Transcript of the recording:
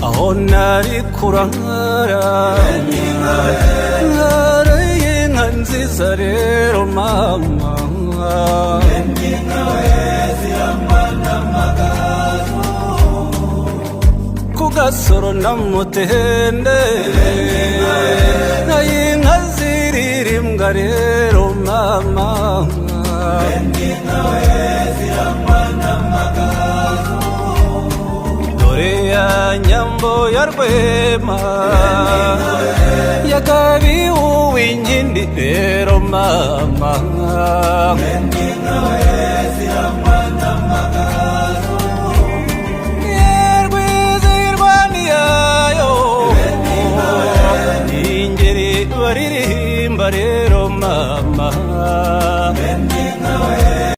aho nari kurangara nkaraye inka nziza rero mama ku gasoro na mutende nkayinka ziririmbwa rero mama dore ya nyambo ya rwema yagabiwe uw'inkindi rero mama baririmba rero mama